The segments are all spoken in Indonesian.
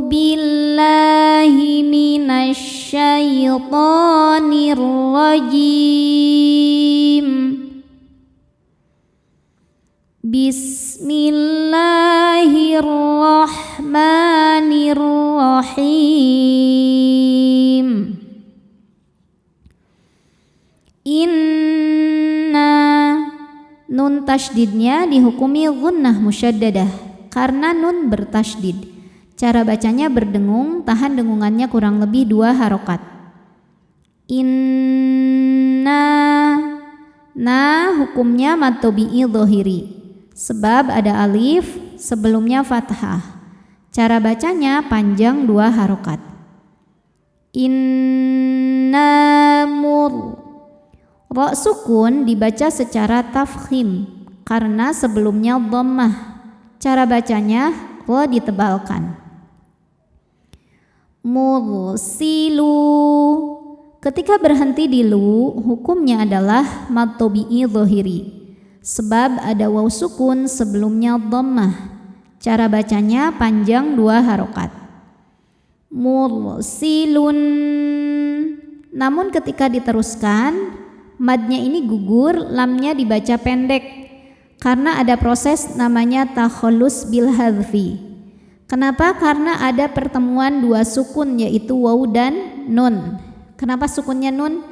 billahi minasyaitonir rajim. Bismillahirrahmanirrahim. Inna, nun tasydidnya dihukumi gunnah musyaddadah karena nun bertasydid. Cara bacanya berdengung, tahan dengungannya kurang lebih 2 harokat. Inna, nah hukumnya mad tabi'i dhahiri sebab ada alif sebelumnya fathah. Cara bacanya panjang 2 harokat. Inna mur, ra sukun dibaca secara tafkhim karena sebelumnya dhammah. Cara bacanya ra ditebalkan. Mursilu, ketika berhenti di lu hukumnya adalah mad tabi'i dhahiri sebab ada waw sukun sebelumnya dhammah. Cara bacanya panjang 2 harokat. Mursilun, namun ketika diteruskan madnya ini gugur, lamnya dibaca pendek karena ada proses namanya takhallus bil hadfi. Kenapa? Karena ada pertemuan 2 sukun yaitu waw dan nun. Kenapa sukunnya nun?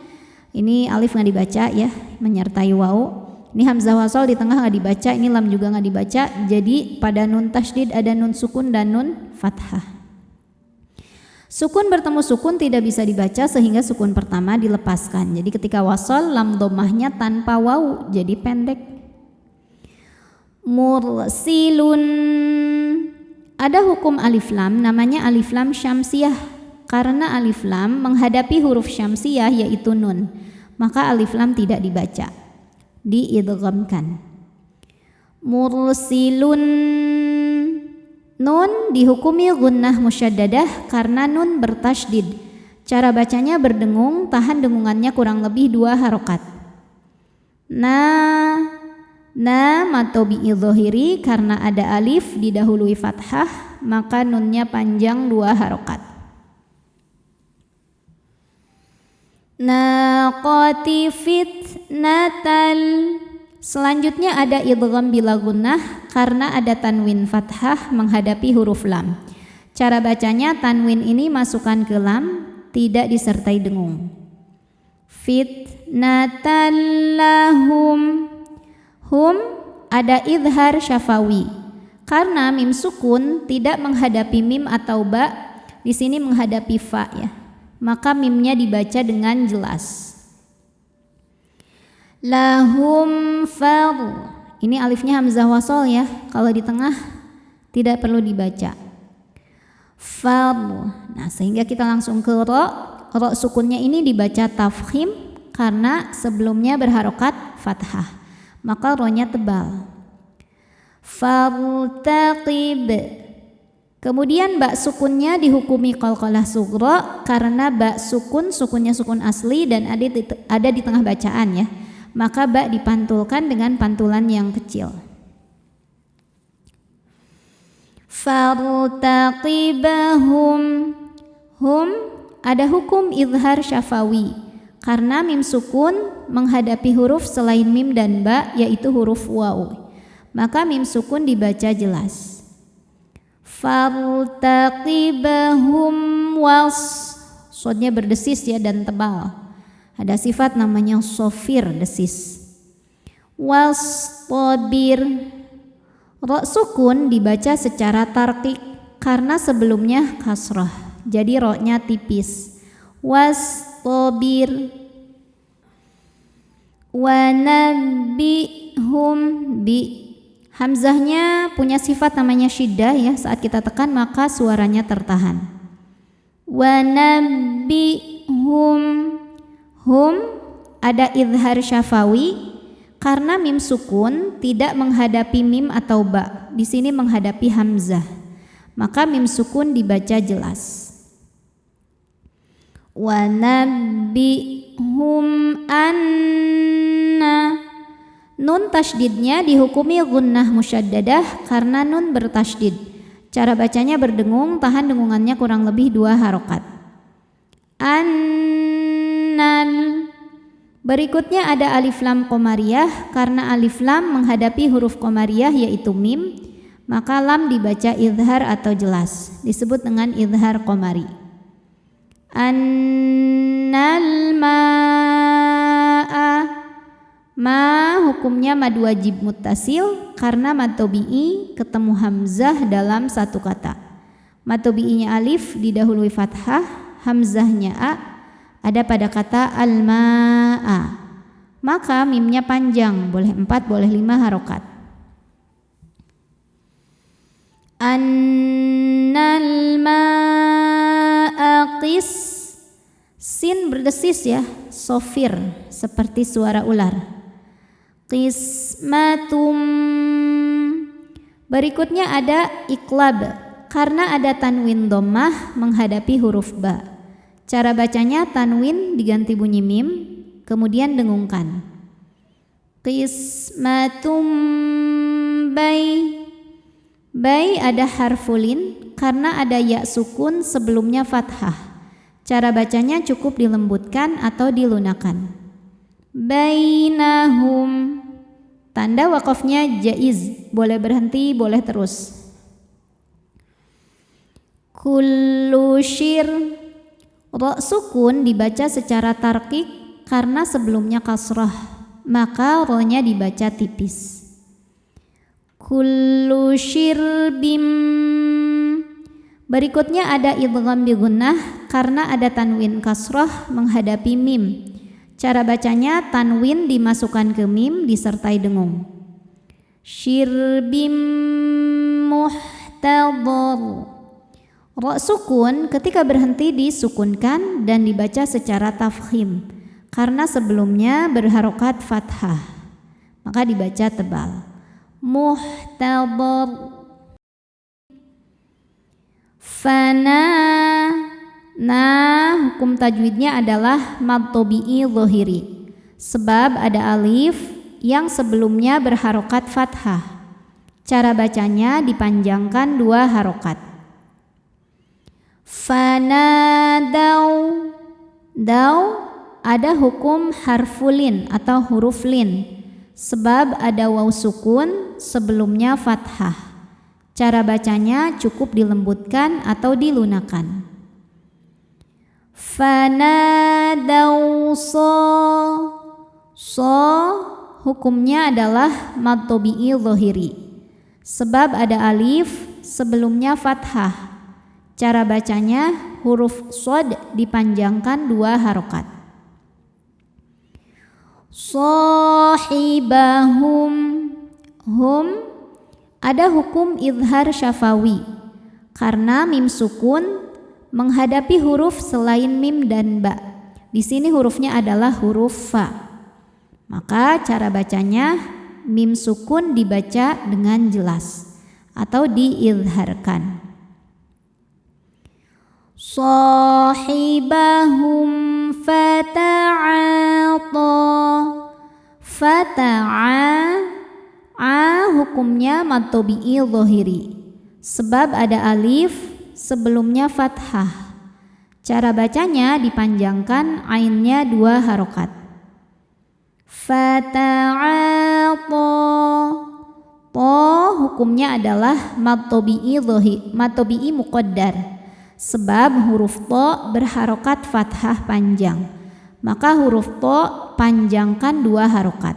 Ini alif nggak dibaca ya, menyertai waw. Ini hamzah wasal di tengah nggak dibaca, ini lam juga nggak dibaca. Jadi pada nun tasydid ada nun sukun dan nun fathah. Sukun bertemu sukun tidak bisa dibaca sehingga sukun pertama dilepaskan. Jadi ketika wasal lam dhammahnya tanpa waw jadi pendek. Mursilun, ada hukum alif lam namanya alif lam syamsiyah karena alif lam menghadapi huruf syamsiyah yaitu nun. Maka alif lam tidak dibaca, diidghamkan. Mursilun, nun dihukumi gunnah musyaddadah karena nun bertasydid. Cara bacanya berdengung, tahan dengungannya kurang lebih 2 harokat. Na mad tabi'i dhahiri karena ada alif didahului fathah, maka nunnya panjang 2 harokat. Naqati fitnatal, selanjutnya ada idgham bila gunnah karena ada tanwin fathah menghadapi huruf lam. Cara bacanya tanwin ini masukkan ke lam, tidak disertai dengung. Fitnatal lahum, hum ada idhar syafawi karena mim sukun tidak menghadapi mim atau ba, di sini menghadapi fa ya. Maka mimnya dibaca dengan jelas. Lahum far, ini alifnya hamzah wasal ya, kalau di tengah tidak perlu dibaca. Far, nah sehingga kita langsung ke ro sukunnya ini dibaca tafkhim karena sebelumnya berharokat fathah, maka ro-nya tebal. Fartaqib, kemudian ba sukunnya dihukumi qalqalah sughra karena ba sukunnya sukun asli dan ada di tengah bacaan ya. Maka ba dipantulkan dengan pantulan yang kecil. Fartaqibahum, hum ada hukum izhar syafawi karena mim sukun menghadapi huruf selain mim dan ba yaitu huruf waw. Maka mim sukun dibaca jelas. Fartaqibahum was, sodnya berdesis ya dan tebal. Ada sifat namanya sofir, desis. Wastabir, ro sukun dibaca secara tarqiq karena sebelumnya kasrah, jadi ro-nya tipis. Wastabir, wanabbihum, bi hamzahnya punya sifat namanya syiddah ya, saat kita tekan maka suaranya tertahan. Wanabbihum, hum ada izhar syafawi karena mim sukun tidak menghadapi mim atau ba, di sini menghadapi hamzah, maka mim sukun dibaca jelas. Wa nabbihum anna, nun tasydidnya dihukumi gunnah musyaddadah karena nun bertasydid. Cara bacanya berdengung, tahan dengungannya kurang lebih 2 harokat. Annal. Berikutnya ada alif lam qamariyah. Karena alif lam menghadapi huruf qamariyah yaitu mim, maka lam dibaca idhar atau jelas, disebut dengan idhar qamari. Annal ma'a. Ma hukumnya mad wajib muttasil karena mad tabi'i ketemu hamzah dalam satu kata. Mad tabi'inya alif didahului fathah, hamzahnya a ada pada kata al-ma'a. Maka mimnya panjang, boleh 4 boleh 5 harokat. Annal ma'a qis. Sin berdesis ya, sofir seperti suara ular. Qismatum. Berikutnya ada iqlab karena ada tanwin dhammah menghadapi huruf ba. Cara bacanya tanwin diganti bunyi mim, kemudian dengungkan. Qismatum bay. Bay ada harfulin karena ada ya sukun sebelumnya fathah. Cara bacanya cukup dilembutkan atau dilunakkan. Bainahum. Tanda wakafnya jaiz, boleh berhenti, boleh terus. Kullu syir. Ra sukun dibaca secara tarqiq karena sebelumnya kasrah, maka ra-nya dibaca tipis. Kullu syirbim. Berikutnya ada idgham bi gunnah karena ada tanwin kasrah menghadapi mim. Cara bacanya tanwin dimasukkan ke mim disertai dengung. Syirbim muhtadhar. Ra sukun ketika berhenti disukunkan dan dibaca secara tafkhim karena sebelumnya berharokat fathah, maka dibaca tebal. Muhtadhar. Fana. Nah, hukum tajwidnya adalah mad tabi'i dhahiri, sebab ada alif yang sebelumnya berharokat fathah. Cara bacanya dipanjangkan 2 harokat. Fanadaw. Daw ada hukum harfulin atau huruf lin, sebab ada waw sukun sebelumnya fathah. Cara bacanya cukup dilembutkan atau dilunakkan. Fanadaw so hukumnya adalah mad tabi'i dhahiri, sebab ada alif sebelumnya fathah. Cara bacanya huruf shad dipanjangkan 2 harokat. Sahibahum. Hum ada hukum idhar syafawi karena mim sukun menghadapi huruf selain mim dan ba. Di sini hurufnya adalah huruf fa. Maka cara bacanya mim sukun dibaca dengan jelas atau diizharkan. Sahibahum fata'ata. Fata'a hukumnya mad tabi'i dhahiri, sebab ada alif sebelumnya fathah. Cara bacanya dipanjangkan ainnya 2 harokat. Fata'ata. To hukumnya adalah mad tabi'i muqaddar, sebab huruf to berharokat fathah panjang, maka huruf to panjangkan 2 harokat.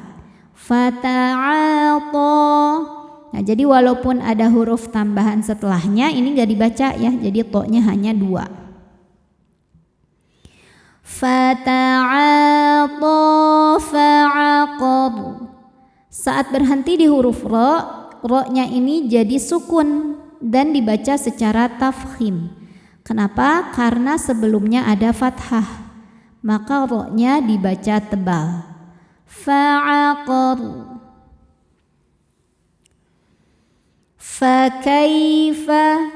Fata'ata. Nah, jadi walaupun ada huruf tambahan setelahnya, ini gak dibaca ya, jadi to-nya hanya 2. Fata'ata fa'aqab. Saat berhenti di huruf ro-nya ini jadi sukun dan dibaca secara tafkhim. Kenapa? Karena sebelumnya ada fathah, maka ro-nya dibaca tebal. Fa'aqab. Fakaifa.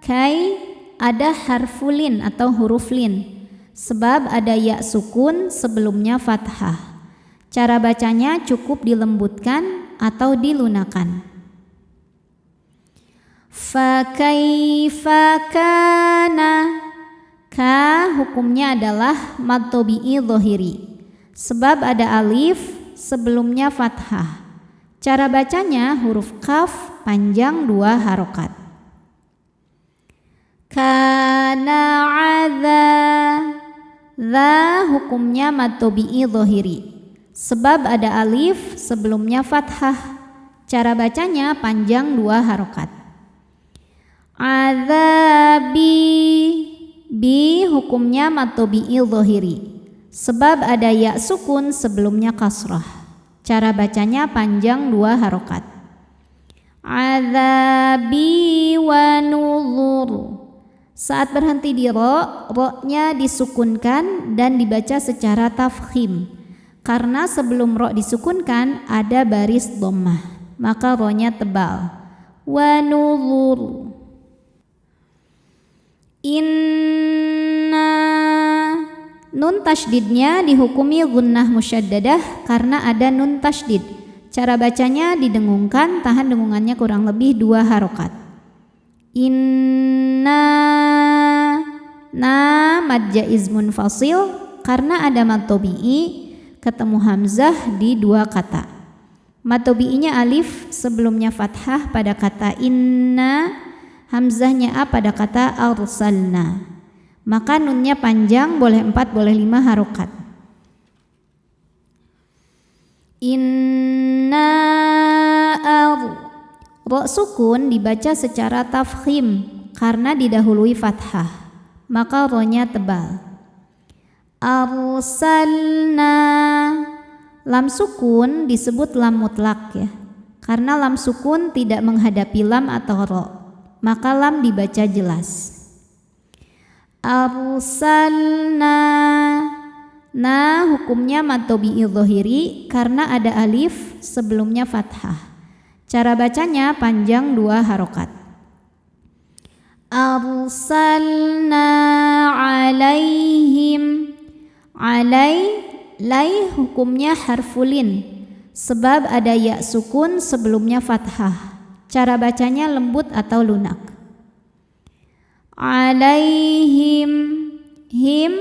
Kai ada harfulin atau huruf lin, sebab ada ya sukun sebelumnya fathah. Cara bacanya cukup dilembutkan atau dilunakkan. Fa kaifa kana. Ka hukumnya adalah mad tabi'i dhahiri. Sebab ada alif sebelumnya fathah. Cara bacanya huruf kaf panjang 2 harokat. Kana adza. Dza hukumnya mad tabi'i dhahiri. Sebab ada alif sebelumnya fathah. Cara bacanya panjang 2 harokat. Adzabi. Bi hukumnya mad tabi'i dhahiri. Sebab ada ya sukun sebelumnya kasrah. Cara bacanya panjang 2 harokat. Adzabi wa nuzur. Saat berhenti di ro-nya disukunkan dan dibaca secara tafkhim. Karena sebelum ro disukunkan ada baris dhammah, maka ro-nya tebal. Wa nuzur. Inna. Nun tasydidnya dihukumi gunnah musyaddadah karena ada nun tasydid. Cara bacanya didengungkan, tahan dengungannya kurang lebih 2 harokat. Inna. Na mad jaiz munfasil karena ada mad tabi'i ketemu hamzah di 2 kata. Mad tabi'inya alif sebelumnya fathah pada kata inna, hamzahnya a pada kata arsalna. Maka nunnya panjang, boleh 4 boleh 5 harokat. Inna ro sukun dibaca secara tafkhim karena didahului fathah, maka ro-nya tebal. Arsalna. Lam sukun disebut lam mutlak ya, karena lam sukun tidak menghadapi lam atau ro, maka lam dibaca jelas. Arsalna. Na hukumnya mad tabi'i dhahiri karena ada alif sebelumnya fathah. Cara bacanya panjang 2 harokat. Arsalna alaihim. Lai hukumnya harfulin sebab ada ya sukun sebelumnya fathah. Cara bacanya lembut atau lunak. Alaihim. Him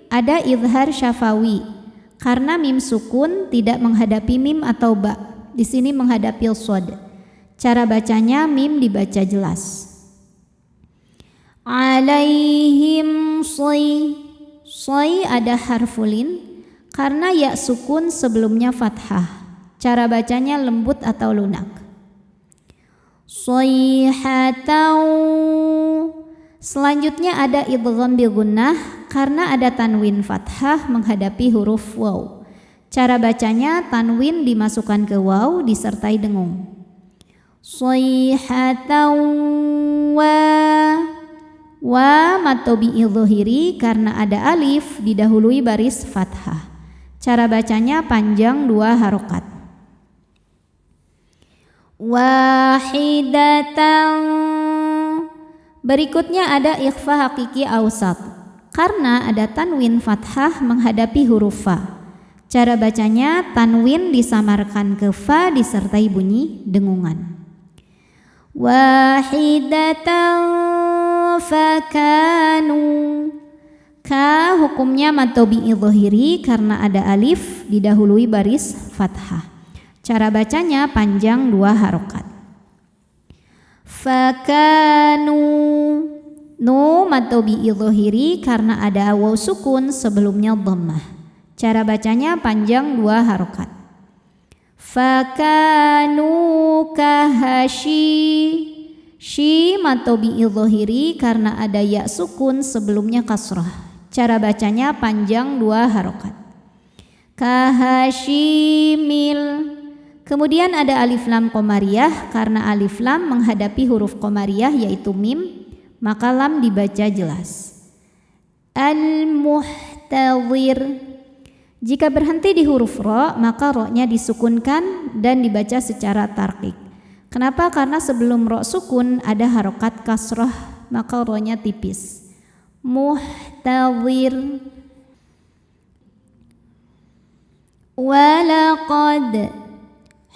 ada izhar syafawi karena mim sukun tidak menghadapi mim atau ba. Di sini menghadapi shad. Cara bacanya mim dibaca jelas. Alaihim shay. Shay ada harfulin karena ya sukun sebelumnya fathah. Cara bacanya lembut atau lunak. Shayhatau. Selanjutnya ada idgham bi gunnah karena ada tanwin fathah menghadapi huruf waw. Cara bacanya tanwin dimasukkan ke waw disertai dengung. Shayhatau wa mad tabi'i dhahiri karena ada alif didahului baris fathah. Cara bacanya panjang 2 harokat. Wahidatan. Berikutnya ada ikhfa hakiki awsat karena ada tanwin fathah menghadapi huruf fa. Cara bacanya tanwin disamarkan ke fa disertai bunyi dengungan. Wahidatan fakanu. Ka hukumnya mad tabi'i dhahiri karena ada alif didahului baris fathah. Cara bacanya panjang 2 harokat. Fakanu. Nu mad tabi'i dhahiri karena ada waw sukun sebelumnya dhammah. Cara bacanya panjang 2 harokat. Fakanu kahashi. Shi mad tabi'i dhahiri karena ada ya sukun sebelumnya kasrah. Cara bacanya panjang 2 harokat. Kahashimil. Kemudian ada alif lam qamariyah karena alif lam menghadapi huruf qamariyah yaitu mim, maka lam dibaca jelas. Al-muhtadhir. Jika berhenti di huruf ro, maka ro-nya disukunkan dan dibaca secara tarqiq. Kenapa? Karena sebelum ro sukun ada harokat kasrah, maka ro-nya tipis. Muhtadhir. Walaqad.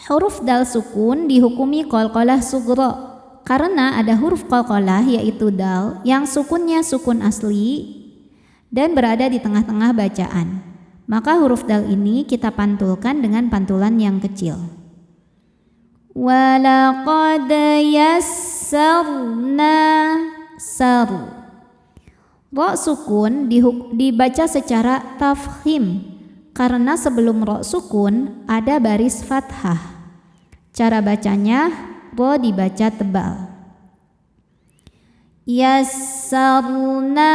Huruf dal sukun dihukumi qalqalah sughra karena ada huruf qalqalah yaitu dal yang sukunnya sukun asli dan berada di tengah-tengah bacaan. Maka huruf dal ini kita pantulkan dengan pantulan yang kecil. Walaqad yassarna sar. Ro sukun dibaca secara tafkhim karena sebelum ro sukun ada baris fathah. Cara bacanya ro dibaca tebal. Yassarna.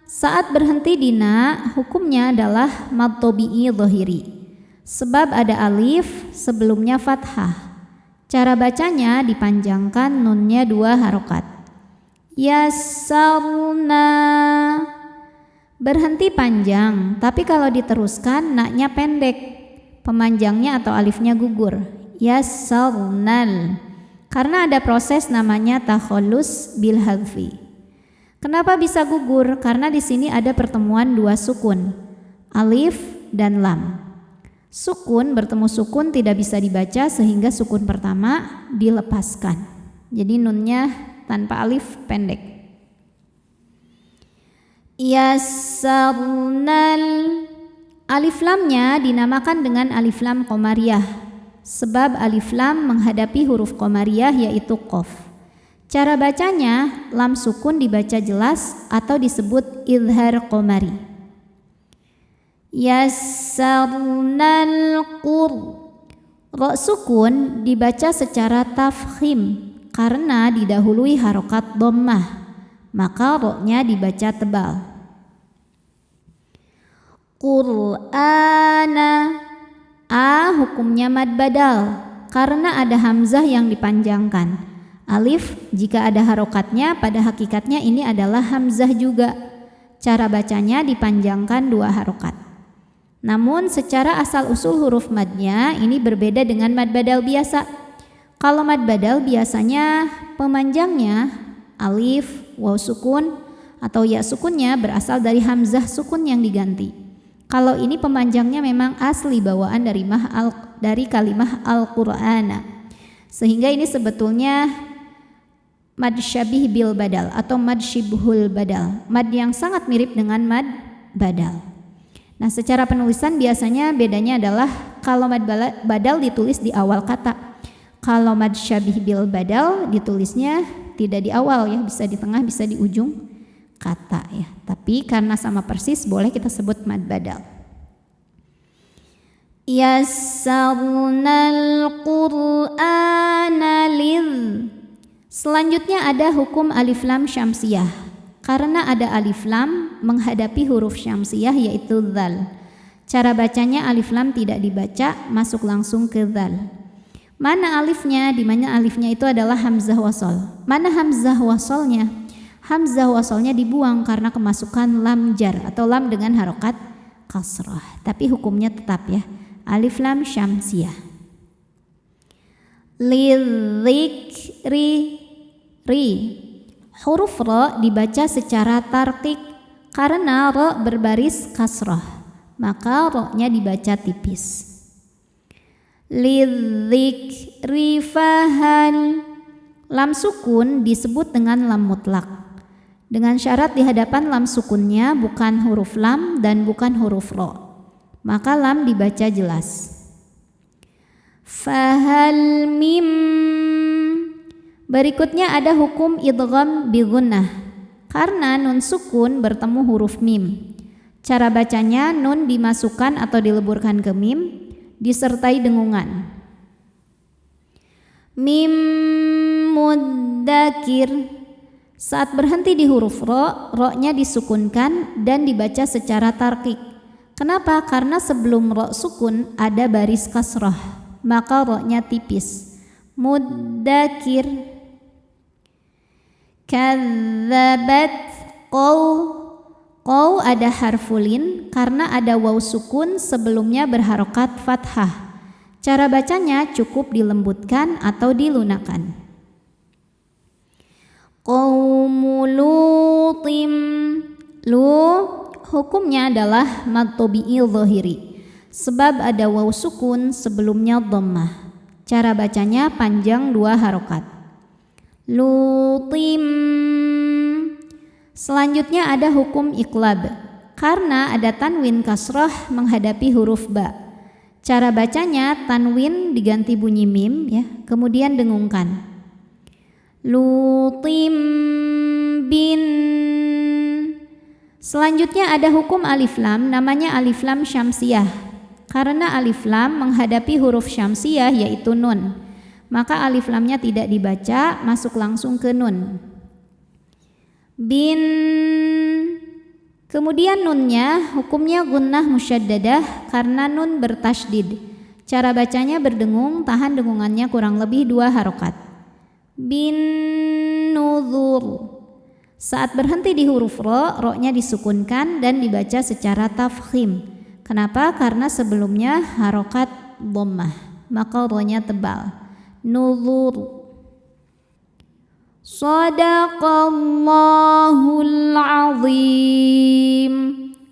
Saat berhenti di na, hukumnya adalah mad tabi'i dhahiri. Sebab ada alif sebelumnya fathah. Cara bacanya dipanjangkan nunnya 2 harokat. Yassarna. Berhenti panjang, tapi kalau diteruskan naknya pendek. Pemanjangnya atau alifnya gugur. Yassarnal. Karena ada proses namanya takhallus bil hadfi. Kenapa bisa gugur? Karena di sini ada pertemuan 2 sukun, alif dan lam. Sukun bertemu sukun tidak bisa dibaca sehingga sukun pertama dilepaskan. Jadi nunnya tanpa alif pendek. Yassarnal. Alif lamnya dinamakan dengan alif lam qamariyah sebab alif lam menghadapi huruf qamariyah yaitu qaf. Cara bacanya lam sukun dibaca jelas atau disebut izhar qamari. Yassarnal qur. Ro sukun dibaca secara tafkhim karena didahului harokat dhammah, maka ro-nya dibaca tebal. Qur'ana. A hukumnya mad badal karena ada hamzah yang dipanjangkan. Alif jika ada harokatnya pada hakikatnya ini adalah hamzah juga. Cara bacanya dipanjangkan 2 harokat. Namun secara asal usul huruf madnya ini berbeda dengan mad badal biasa. Kalau mad badal biasanya pemanjangnya alif, waw sukun atau ya sukunnya berasal dari hamzah sukun yang diganti. Kalau ini pemanjangnya memang asli bawaan dari kalimah Al-Qur'ana. Sehingga ini sebetulnya mad syabih bil badal atau mad syibhul badal, mad yang sangat mirip dengan mad badal. Nah, secara penulisan biasanya bedanya adalah kalau mad badal ditulis di awal kata. Kalau mad syabih bil badal ditulisnya tidak di awal ya, bisa di tengah, bisa di ujung kata ya. Tapi karena sama persis boleh kita sebut mad badal. Yassarnal Qur'ana lil. Selanjutnya ada hukum alif lam syamsiyah. Karena ada alif lam menghadapi huruf syamsiyah yaitu dzal. Cara bacanya alif lam tidak dibaca, masuk langsung ke dzal. Mana alifnya? Di mana alifnya itu adalah hamzah wasol. Mana hamzah wasolnya? Hamzah wasolnya dibuang karena kemasukan lam jar atau lam dengan harokat kasrah. Tapi hukumnya tetap ya, alif lam syamsiyah. Lidzikri. Huruf ro dibaca secara tarqiq karena ro berbaris kasrah, maka ro-nya dibaca tipis. Lidzikri fahal. Lam sukun disebut dengan lam mutlak dengan syarat di hadapan lam sukunnya bukan huruf lam dan bukan huruf ro, maka lam dibaca jelas. Fahal mim. Berikutnya ada hukum idgham bi gunnah karena nun sukun bertemu huruf mim. Cara bacanya nun dimasukkan atau dileburkan ke mim disertai dengungan. Mim muddakir. Saat berhenti di huruf ro, ro-nya disukunkan dan dibaca secara tarqiq. Kenapa? Karena sebelum ro sukun ada baris kasrah, maka ro-nya tipis. Muddakir. Kadzabat qaw ada harfulin karena ada waw sukun sebelumnya berharokat fathah. Cara bacanya cukup dilembutkan atau dilunakkan. Qaumulutim. Lu hukumnya adalah mad tabi'i dhahiri sebab ada waw sukun sebelumnya dhammah. Cara bacanya panjang 2 harokat. lutim. Selanjutnya ada hukum iqlab karena ada tanwin kasrah menghadapi huruf ba. Cara bacanya tanwin diganti bunyi mim ya, kemudian dengungkan. Lutim bin. Selanjutnya ada hukum alif lam, namanya alif lam syamsiyah. Karena alif lam menghadapi huruf syamsiyah yaitu nun, maka alif lamnya tidak dibaca, masuk langsung ke nun. Bin. Kemudian nunnya hukumnya gunnah musyaddadah karena nun bertasydid. Cara bacanya berdengung, tahan dengungannya kurang lebih 2 harokat. Bin nuzur. Saat berhenti di huruf ro-nya disukunkan dan dibaca secara tafkhim. Kenapa? Karena sebelumnya harokat dhammah, maka ro-nya tebal. Nuzur. Shadaqallahul azim.